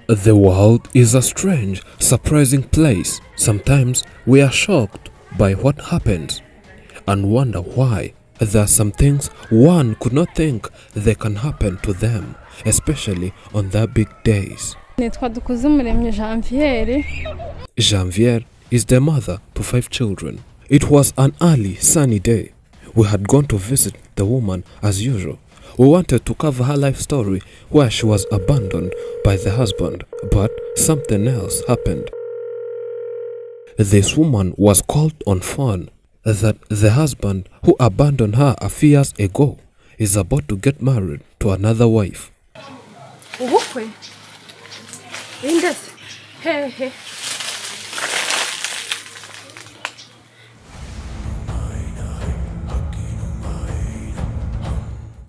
The world is a strange, surprising place. Sometimes we are shocked by what happens and wonder why. There are some things one could not think they can happen to them, especially on their big days. Janvier is the mother to 5 children. It was an early, sunny day. We had gone to visit the woman as usual. We wanted to cover her life story where she was abandoned by the husband, but something else happened. This woman was called on phone that the husband who abandoned her a few years ago is about to get married to another wife.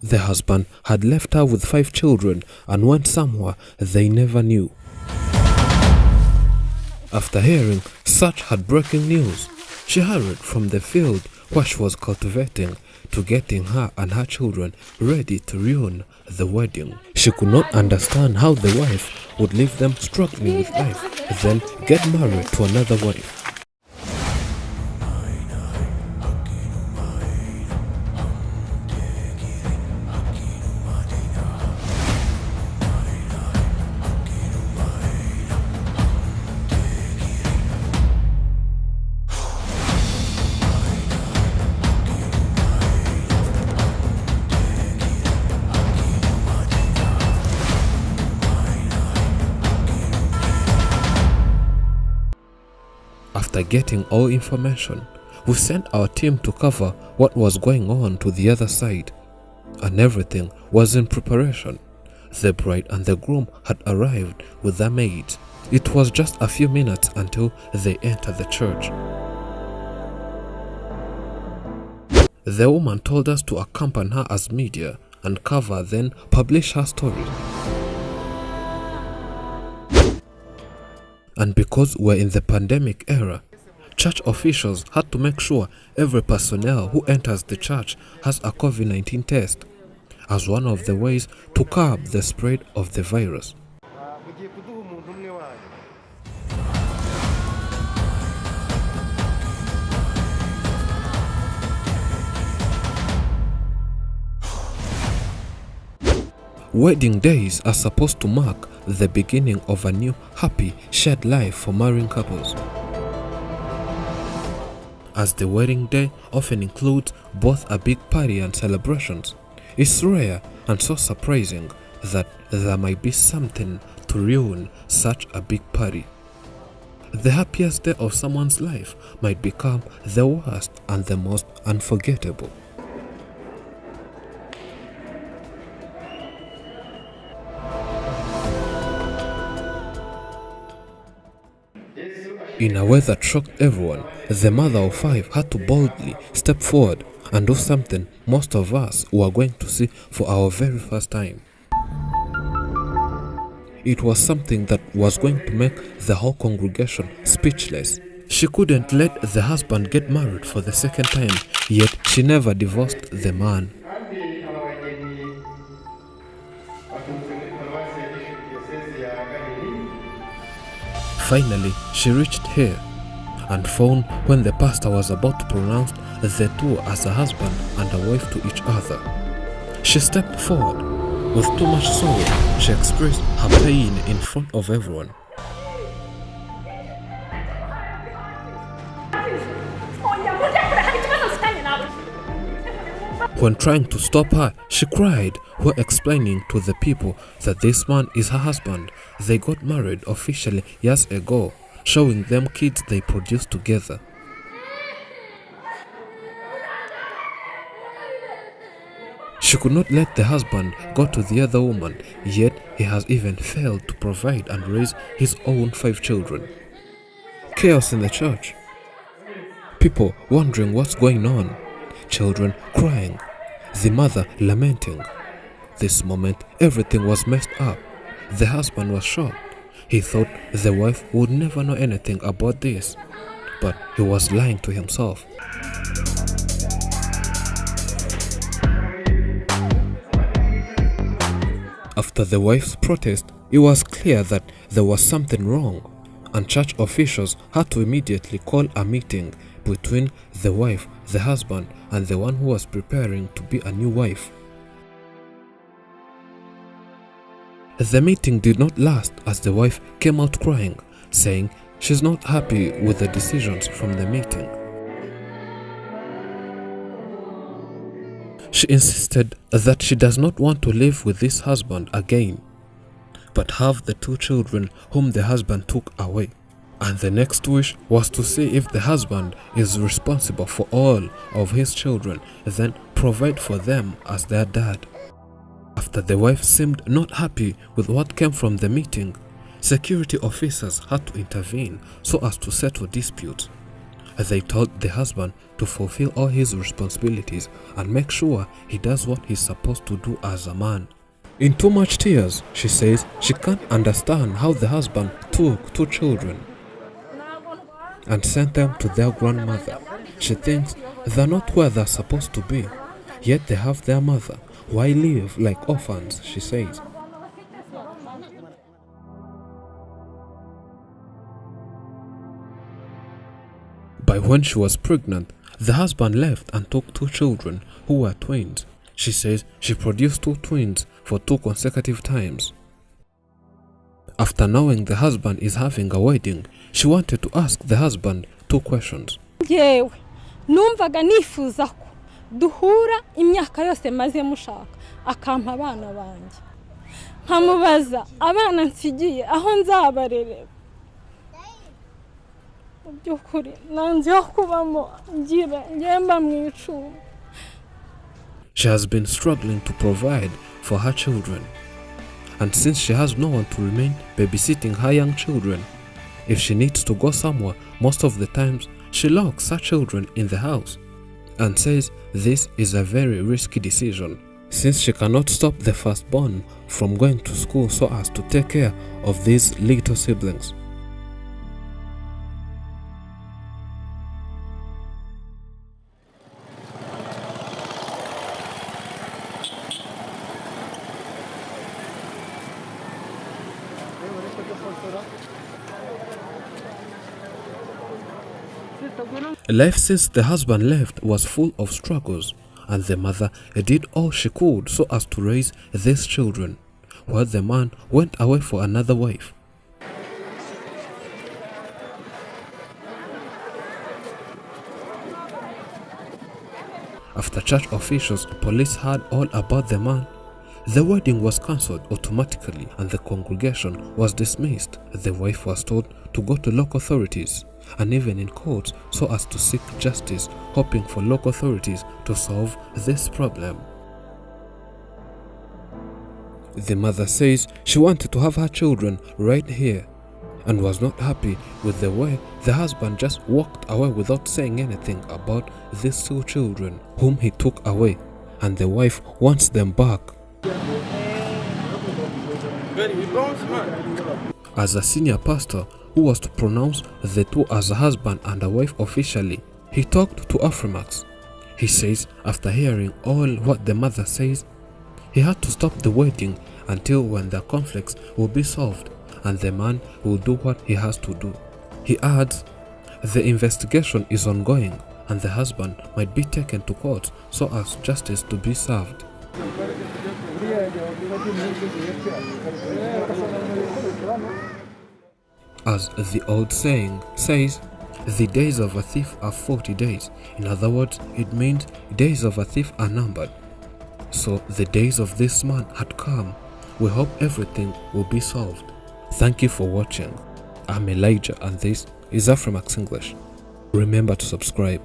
The husband had left her with 5 children and went somewhere they never knew. After hearing such heartbreaking news, she hurried from the field where she was cultivating to getting her and her children ready to ruin the wedding. She could not understand how the wife would leave them struggling with life, then get married to another wife. After getting all information, we sent our team to cover what was going on to the other side, and everything was in preparation. The bride and the groom had arrived with their maids. It was just a few minutes until they entered the church. The woman told us to accompany her as media and cover, then publish her story. And because we're in the pandemic era, church officials had to make sure every personnel who enters the church has a COVID-19 test as one of the ways to curb the spread of the virus. Wedding days are supposed to mark the beginning of a new, happy, shared life for marrying couples. As the wedding day often includes both a big party and celebrations, it's rare and so surprising that there might be something to ruin such a big party. The happiest day of someone's life might become the worst and the most unforgettable. In a way that shocked everyone, the mother of 5 had to boldly step forward and do something most of us were going to see for our very first time. It was something that was going to make the whole congregation speechless. She couldn't let the husband get married for the second time, yet she never divorced the man. Finally, she reached here and found when the pastor was about to pronounce the two as a husband and a wife to each other. She stepped forward. With too much sorrow, she expressed her pain in front of everyone. When trying to stop her, she cried while explaining to the people that this man is her husband. They got married officially years ago, showing them kids they produced together. She could not let the husband go to the other woman, yet he has even failed to provide and raise his own 5 children. Chaos in the church. People wondering what's going on. Children crying. The mother lamenting. This moment, everything was messed up. The husband was shocked. He thought the wife would never know anything about this, but he was lying to himself. After the wife's protest, It was clear that there was something wrong, and church officials had to immediately call a meeting between the wife, the husband, and the one who was preparing to be a new wife. The meeting did not last, as the wife came out crying, saying she's not happy with the decisions from the meeting. She insisted that she does not want to live with this husband again, but have the 2 children whom the husband took away. And the next wish was to see if the husband is responsible for all of his children, then provide for them as their dad. After the wife seemed not happy with what came from the meeting, security officers had to intervene so as to settle disputes. They told the husband to fulfill all his responsibilities and make sure he does what he's supposed to do as a man. In too much tears, she says she can't understand how the husband took 2 children and sent them to their grandmother. She thinks they're not where they're supposed to be, yet they have their mother. Why live like orphans, she says. By when she was pregnant, the husband left and took 2 children who were twins. She says she produced 2 twins for 2 consecutive times. After knowing the husband is having a wedding, she wanted to ask the husband 2 questions. Yewe, numvaga nifuza ko duhura imyaka yose maze mushaka akampa abana banjye. Nkamubaza abana nsigiye aho nzabarerera. Byukuri nanze kubamo ngira ngemba mwicu. She has been struggling to provide for her children, and since she has no one to remain babysitting her young children, if she needs to go somewhere, most of the times she locks her children in the house and says this is a very risky decision, since she cannot stop the firstborn from going to school so as to take care of these little siblings. Life since the husband left was full of struggles, and the mother did all she could so as to raise these children, while the man went away for another wife. After church officials, police heard all about the man, the wedding was cancelled automatically and the congregation was dismissed. The wife was told to go to local authorities and even in court so as to seek justice, hoping for local authorities to solve this problem. The mother says she wanted to have her children right here and was not happy with the way the husband just walked away without saying anything about these 2 children whom he took away, and the wife wants them back. As a senior pastor who was to pronounce the 2 as a husband and a wife officially, he talked to Afrimax. He says after hearing all what the mother says, he had to stop the wedding until when the conflicts will be solved and the man will do what he has to do. He adds, the investigation is ongoing and the husband might be taken to court so as justice to be served. As the old saying says, the days of a thief are 40 days. In other words, it means days of a thief are numbered. So the days of this man had come. We hope everything will be solved. Thank you for watching. I'm Elijah and this is Afrimax English. Remember to subscribe.